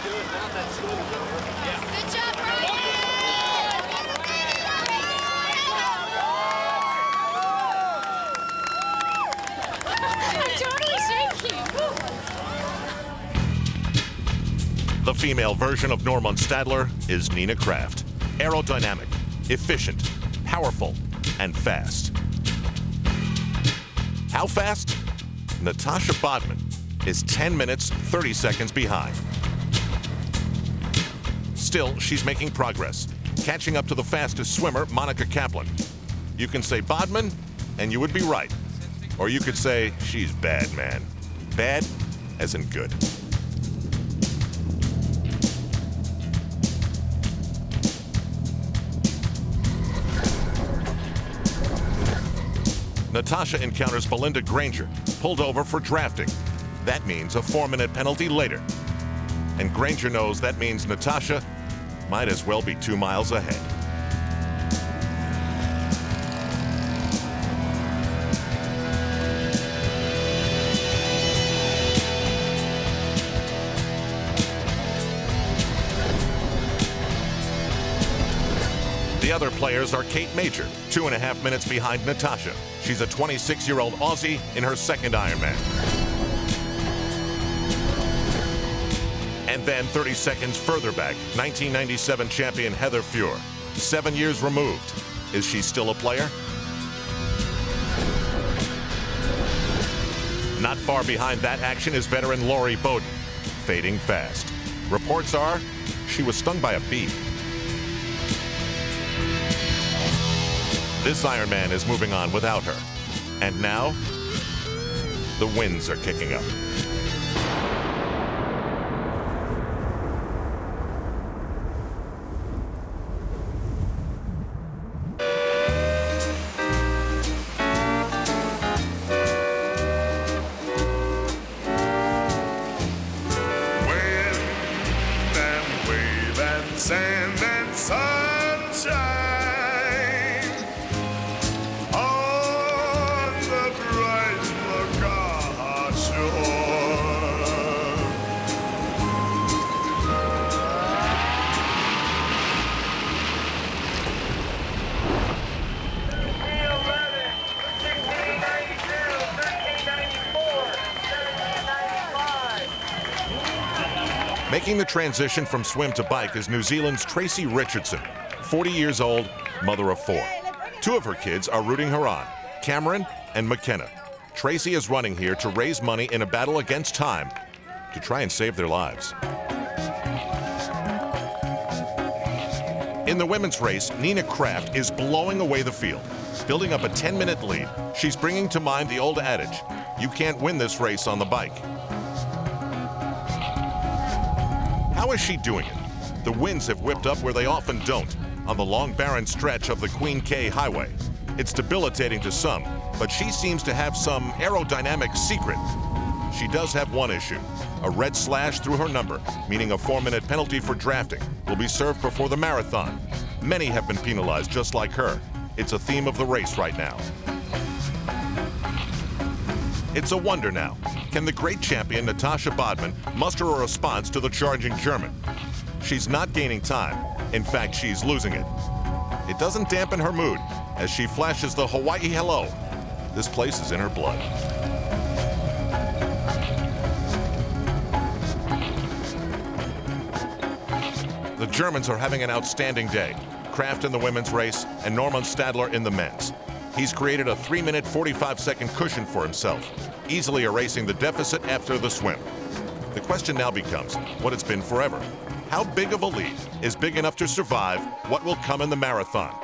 Good job, Brian! I'm totally shaking. The female version of Norman Stadler is Nina Kraft. Aerodynamic, efficient, powerful, and fast. How fast? Natasha Bodman is 10 minutes, 30 seconds behind. Still, she's making progress, catching up to the fastest swimmer, Monica Kaplan. You can say Bodman, and you would be right. Or you could say she's bad, man. Bad as in good. Natasha encounters Belinda Granger, pulled over for drafting. That means a 4-minute penalty later. And Granger knows that means Natasha might as well be 2 miles ahead. The other players are Kate Major, 2.5 minutes behind Natasha. She's a 26-year-old Aussie in her second Ironman. And then 30 seconds further back, 1997 champion Heather Fuhr. 7 years removed. Is she still a player? Not far behind that action is veteran Lori Bowden, fading fast. Reports are she was stung by a bee. This Ironman is moving on without her. And now, the winds are kicking up. Wind and wave and sand and sunshine. Making the transition from swim to bike is New Zealand's Tracy Richardson, 40 years old, mother of 4. 2 of her kids are rooting her on, Cameron and McKenna. Tracy is running here to raise money in a battle against time to try and save their lives. In the women's race, Nina Kraft is blowing away the field. Building up a 10-minute lead, she's bringing to mind the old adage, you can't win this race on the bike. How is she doing it? The winds have whipped up where they often don't, on the long barren stretch of the Queen K Highway. It's debilitating to some, but she seems to have some aerodynamic secret. She does have one issue, a red slash through her number, meaning a 4-minute penalty for drafting, will be served before the marathon. Many have been penalized just like her. It's a theme of the race right now. It's a wonder now. Can the great champion Natasha Bodman muster a response to the charging German? She's not gaining time. In fact, she's losing it. It doesn't dampen her mood as she flashes the Hawaii hello. This place is in her blood. The Germans are having an outstanding day. Kraft in the women's race and Norman Stadler in the men's. He's created a 3-minute, 45-second cushion for himself, easily erasing the deficit after the swim. The question now becomes what it's been forever. How big of a lead is big enough to survive what will come in the marathon?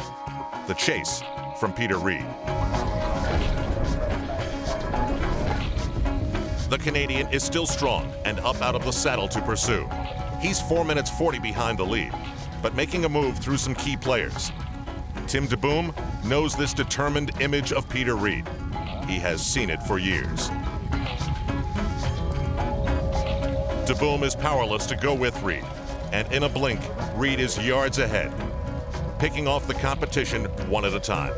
The chase from Peter Reed. The Canadian is still strong and up out of the saddle to pursue. He's 4 minutes 40 behind the lead, but making a move through some key players. Tim DeBoom knows this determined image of Peter Reed. He has seen it for years. DeBoom is powerless to go with Reed, and in a blink, Reed is yards ahead, picking off the competition one at a time.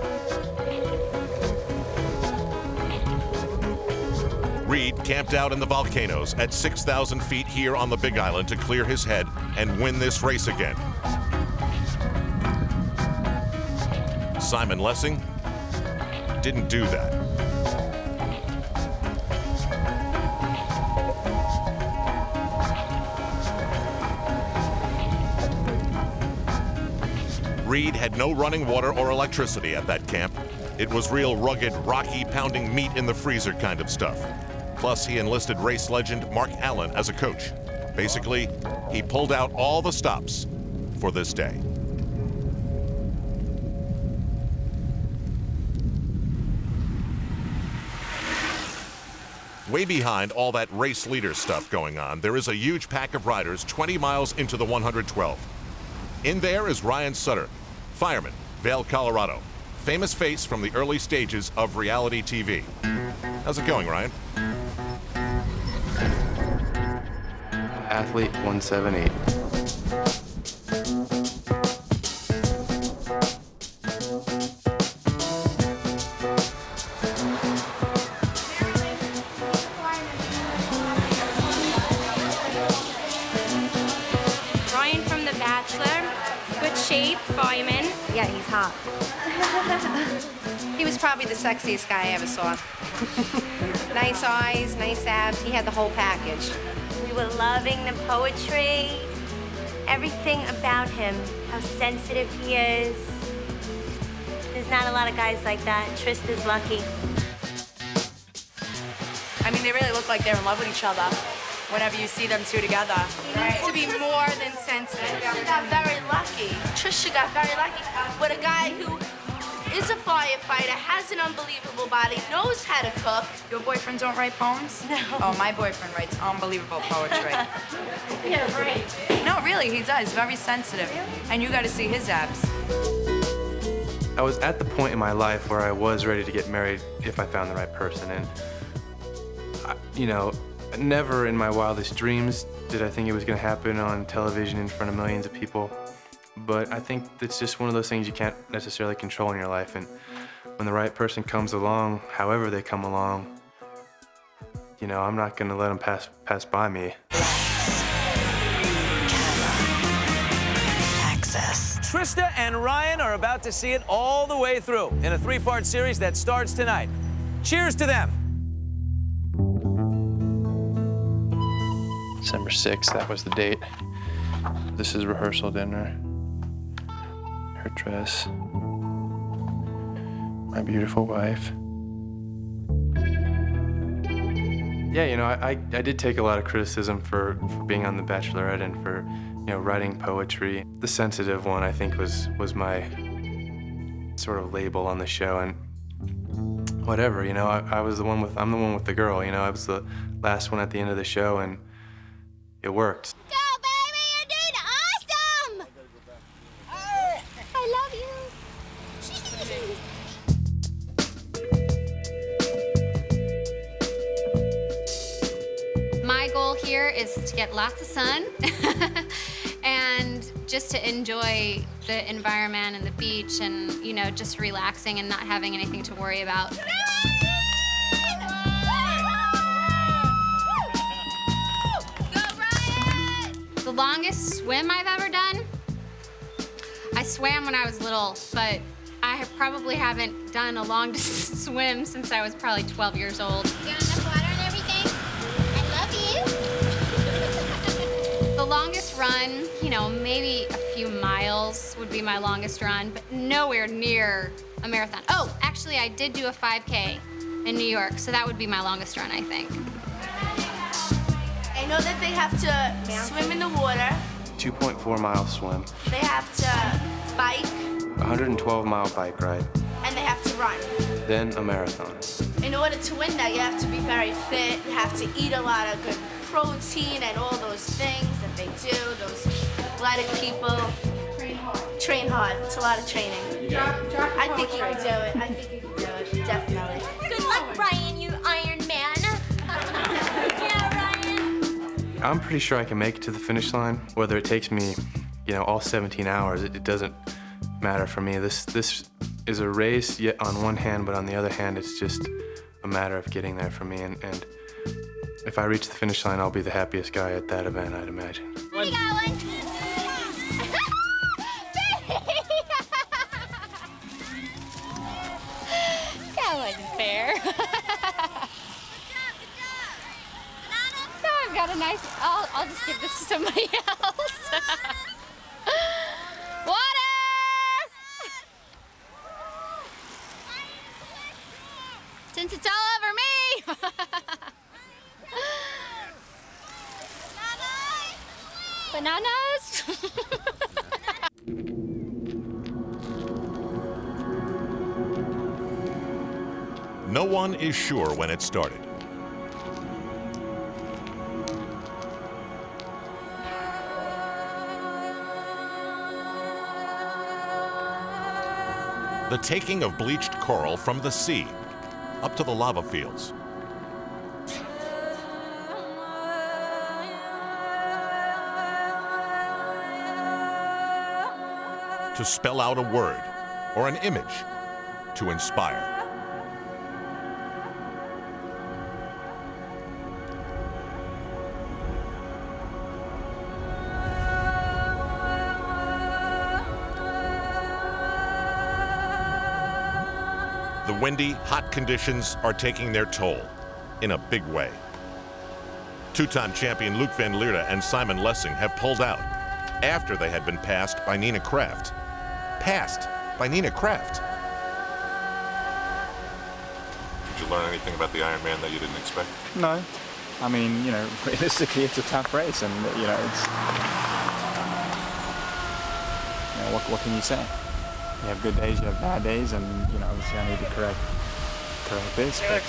Reed camped out in the volcanoes at 6,000 feet here on the Big Island to clear his head and win this race again. Simon Lessing didn't do that. Reed had no running water or electricity at that camp. It was real rugged, rocky, pounding meat in the freezer kind of stuff. Plus, he enlisted race legend Mark Allen as a coach. Basically, he pulled out all the stops for this day. Way behind all that race leader stuff going on, there is a huge pack of riders 20 miles into the 112. In there is Ryan Sutter, fireman, Vail, Colorado. Famous face from the early stages of reality TV. How's it going, Ryan? Athlete 178. Ryan from The Bachelor. Good shape, fireman. Yeah, he's hot. He was probably the sexiest guy I ever saw. Nice eyes, nice abs. He had the whole package. We were loving the poetry, everything about him, how sensitive he is. There's not a lot of guys like that. Trista's lucky. I mean, they really look like they're in love with each other whenever you see them two together. To be more than sensitive. She got very lucky. Trisha got very lucky. But a guy who is a firefighter, has an unbelievable body, knows how to cook. Your boyfriends don't write poems? No. Oh, my boyfriend writes unbelievable poetry. Yeah, right. No, really, he does. Very sensitive. And you got to see his abs. I was at the point in my life where I was ready to get married if I found the right person. And, never in my wildest dreams did I think it was going to happen on television in front of millions of people. But I think it's just one of those things you can't necessarily control in your life. And when the right person comes along, however they come along, I'm not going to let them pass by me. Access. Trista and Ryan are about to see it all the way through in a 3-part series that starts tonight. Cheers to them. December 6th, that was the date. This is rehearsal dinner. Her dress. My beautiful wife. Yeah, I did take a lot of criticism for being on The Bachelorette and for, writing poetry. The sensitive one, I think, was my sort of label on the show. And whatever, I'm the one with the girl, I was the last one at the end of the show, and it worked. Go, baby! You're doing awesome! I love you. My goal here is to get lots of sun and just to enjoy the environment and the beach and, just relaxing and not having anything to worry about. The longest swim I've ever done, I swam when I was little, but I probably haven't done a long distance swim since I was probably 12 years old. You got enough water and everything? I love you. The longest run, maybe a few miles would be my longest run, but nowhere near a marathon. Oh, actually, I did do a 5K in New York, so that would be my longest run, I think. I know that they have to swim in the water. 2.4-mile swim. They have to bike. 112-mile bike ride. And they have to run. Then a marathon. In order to win that, you have to be very fit. You have to eat a lot of good protein and all those things that they do. Those athletic people. Train hard. It's a lot of training. I think you can do it. Definitely. Good luck, Ryan, you Iron Man. Yeah, Ryan. I'm pretty sure I can make it to the finish line. Whether it takes me, all 17 hours, it doesn't matter for me. This is a race, yet on one hand, but on the other hand, it's just a matter of getting there for me. And If I reach the finish line, I'll be the happiest guy at that event, I'd imagine. We got one. That wasn't fair. I've got a nice. I'll just give this to somebody else. Water! Since it's all over me. Bananas? No one is sure when it started. The taking of bleached coral from the sea up to the lava fields. To spell out a word or an image to inspire. The windy, hot conditions are taking their toll in a big way. Two-time champion Luc van Lierde and Simon Lessing have pulled out after they had been passed by Nina Kraft. Passed by Nina Kraft. Did you learn anything about the Ironman that you didn't expect? No. I mean, realistically, it's a tough race, and, it's... what can you say? You have good days, you have bad days, and, obviously I need to correct this, but,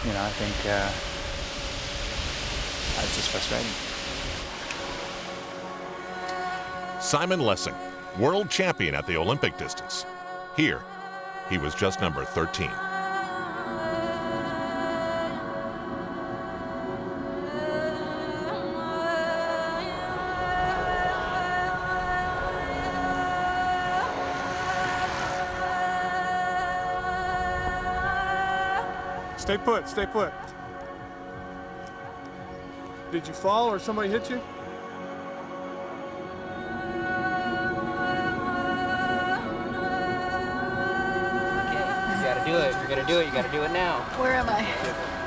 I think it's just frustrating. Simon Lessing, world champion at the Olympic distance. Here, he was just number 13. Stay put, stay put. Did you fall or somebody hit you? Do it. If you're gonna do it, you gotta do it now. Where am I?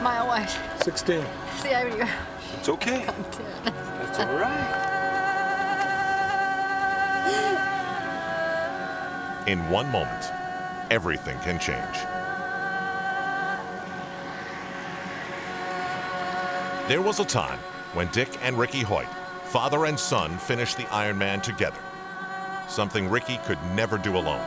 Mile what? 16. See, I haven't even. It's okay. That's all right. In one moment, everything can change. There was a time when Dick and Ricky Hoyt, father and son, finished the Ironman together. Something Ricky could never do alone.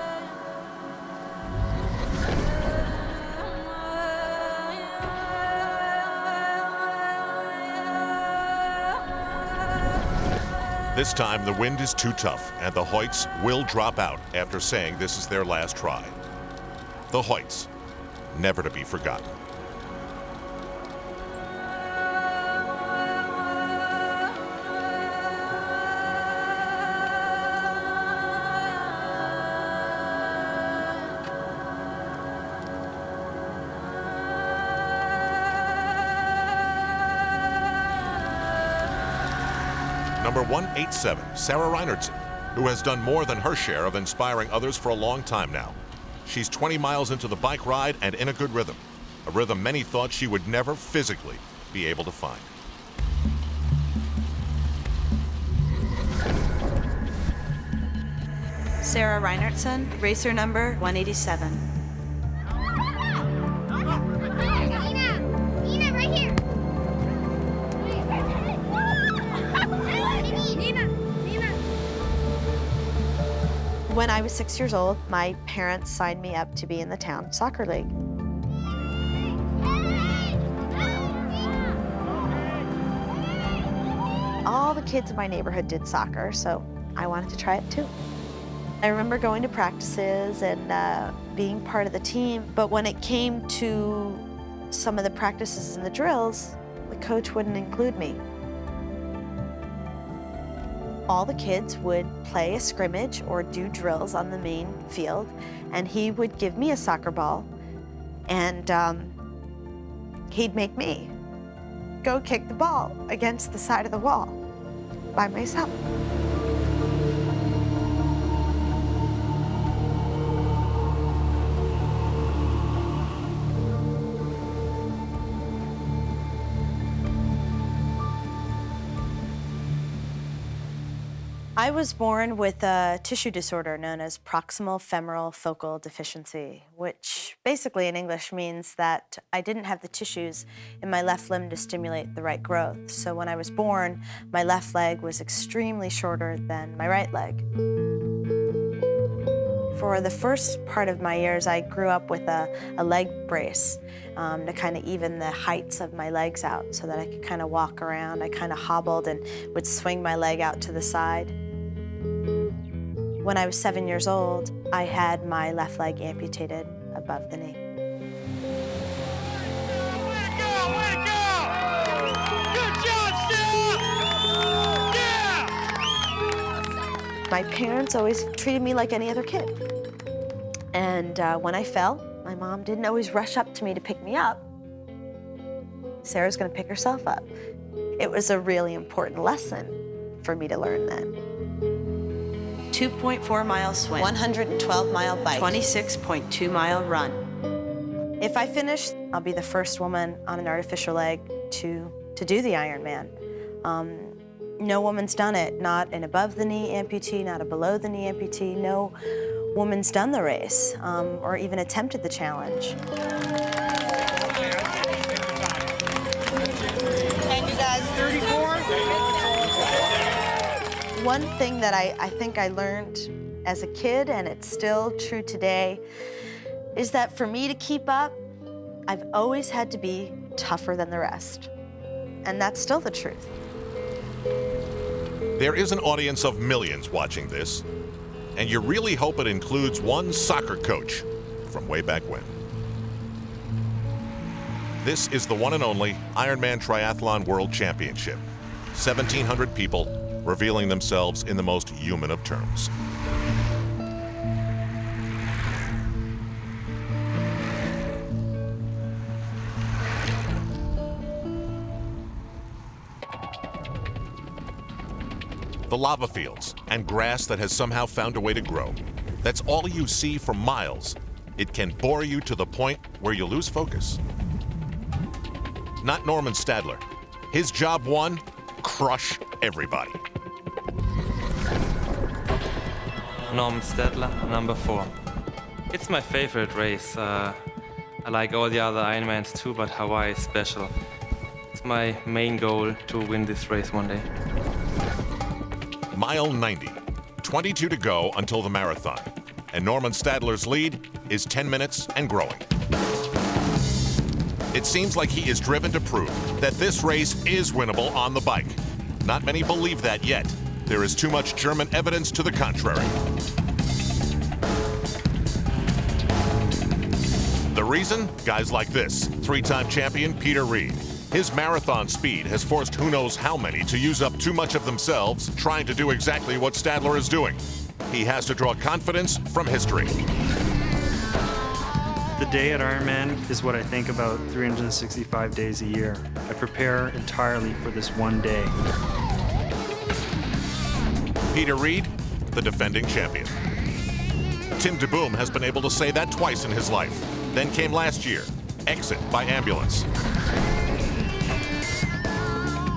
This time, the wind is too tough, and the Hoyts will drop out after saying this is their last try. The Hoyts, never to be forgotten. Number 187, Sarah Reinertsen, who has done more than her share of inspiring others for a long time now. She's 20 miles into the bike ride and in a good rhythm, a rhythm many thought she would never physically be able to find. Sarah Reinertsen, racer number 187. When I was 6 years old, my parents signed me up to be in the town soccer league. All the kids in my neighborhood did soccer, so I wanted to try it too. I remember going to practices and being part of the team, but when it came to some of the practices and the drills, the coach wouldn't include me. All the kids would play a scrimmage or do drills on the main field, and he would give me a soccer ball, and he'd make me go kick the ball against the side of the wall by myself. I was born with a tissue disorder known as proximal femoral focal deficiency, which basically in English means that I didn't have the tissues in my left limb to stimulate the right growth. So when I was born, my left leg was extremely shorter than my right leg. For the first part of my years, I grew up with a leg brace to kind of even the heights of my legs out so that I could kind of walk around. I kind of hobbled and would swing my leg out to the side. When I was 7 years old, I had my left leg amputated above the knee. My parents always treated me like any other kid. And when I fell, my mom didn't always rush up to me to pick me up. Sarah's gonna pick herself up. It was a really important lesson for me to learn then. 2.4 mile swim, 112 mile bike, 26.2 mile run. If I finish, I'll be the first woman on an artificial leg to do the Ironman. No woman's done it, not an above the knee amputee, not a below the knee amputee. No woman's done the race or even attempted the challenge. And you guys, 34? One thing that I think I learned as a kid, and it's still true today, is that for me to keep up, I've always had to be tougher than the rest. And that's still the truth. There is an audience of millions watching this, and you really hope it includes one soccer coach from way back when. This is the one and only Ironman Triathlon World Championship. 1,700 people revealing themselves in the most human of terms. The lava fields and grass that has somehow found a way to grow. That's all you see for miles. It can bore you to the point where you lose focus. Not Norman Stadler. His job one, crush everybody. Norman Stadler, number 4. It's my favorite race. I like all the other Ironmans too, but Hawaii is special. It's my main goal to win this race one day. Mile 90, 22 to go until the marathon. And Norman Stadler's lead is 10 minutes and growing. It seems like he is driven to prove that this race is winnable on the bike. Not many believe that yet. There is too much German evidence to the contrary. The reason? Guys like this. 3-time champion Peter Reed. His marathon speed has forced who knows how many to use up too much of themselves trying to do exactly what Stadler is doing. He has to draw confidence from history. The day at Ironman is what I think about 365 days a year. I prepare entirely for this one day. Peter Reed, the defending champion. Tim DeBoom has been able to say that twice in his life. Then came last year, exit by ambulance.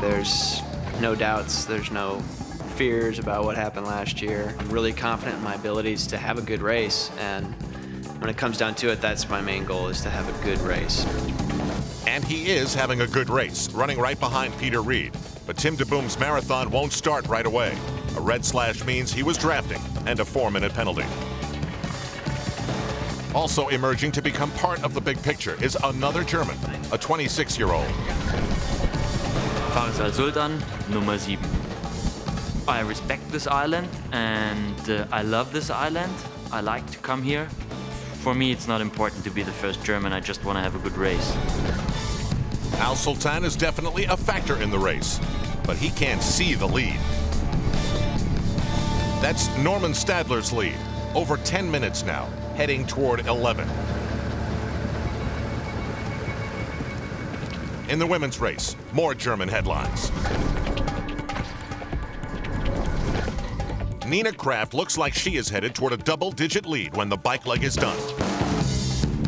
There's no doubts, there's no fears about what happened last year. I'm really confident in my abilities to have a good race, and when it comes down to it, that's my main goal, is to have a good race. And he is having a good race, running right behind Peter Reed. But Tim DeBoom's marathon won't start right away. A red slash means he was drafting, and a 4-minute penalty. Also emerging to become part of the big picture is another German, a 26-year-old. Faisal Sultan, Nummer 7. I respect this island and I love this island. I like to come here. For me, it's not important to be the first German. I just want to have a good race. Al Sultan is definitely a factor in the race, but he can't see the lead. That's Norman Stadler's lead, over 10 minutes now, heading toward 11. In the women's race, more German headlines. Nina Kraft looks like she is headed toward a double-digit lead when the bike leg is done.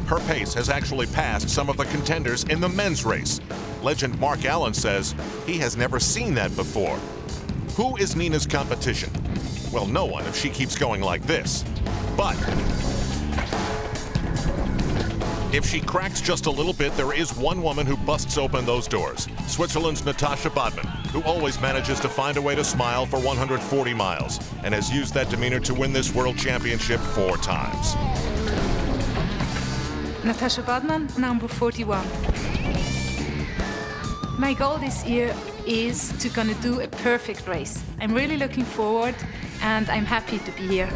Her pace has actually passed some of the contenders in the men's race. Legend Mark Allen says he has never seen that before. Who is Nina's competition? Well, no one if she keeps going like this. But if she cracks just a little bit, there is one woman who busts open those doors. Switzerland's Natascha Bodman, who always manages to find a way to smile for 140 miles and has used that demeanor to win this world championship 4 times. Natascha Bodman, number 41. My goal this year is to gonna do a perfect race. I'm really looking forward and I'm happy to be here.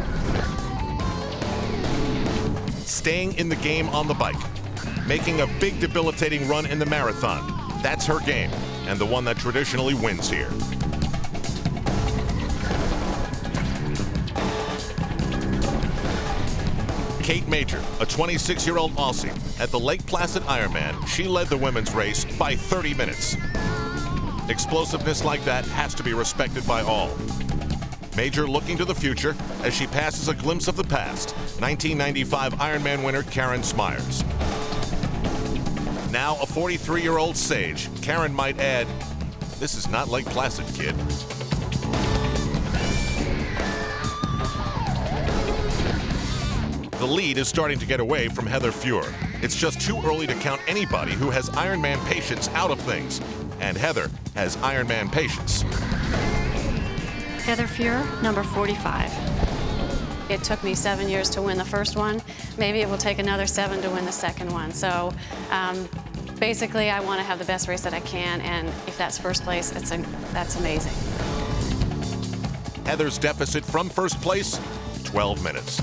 Staying in the game on the bike, making a big debilitating run in the marathon. That's her game, and the one that traditionally wins here. Kate Major, a 26-year-old Aussie. At the Lake Placid Ironman, she led the women's race by 30 minutes. Explosiveness like that has to be respected by all. Major looking to the future as she passes a glimpse of the past. 1995 Ironman winner Karen Smyers. Now a 43-year-old sage. Karen might add, this is not Lake Placid, kid. The lead is starting to get away from Heather Fuhr. It's just too early to count anybody who has Ironman patience out of things. And Heather has Ironman patience. Heather Fuhr, number 45. It took me 7 years to win the first one. Maybe it will take another 7 to win the second one. So basically, I want to have the best race that I can, and if that's first place, that's amazing. Heather's deficit from first place, 12 minutes.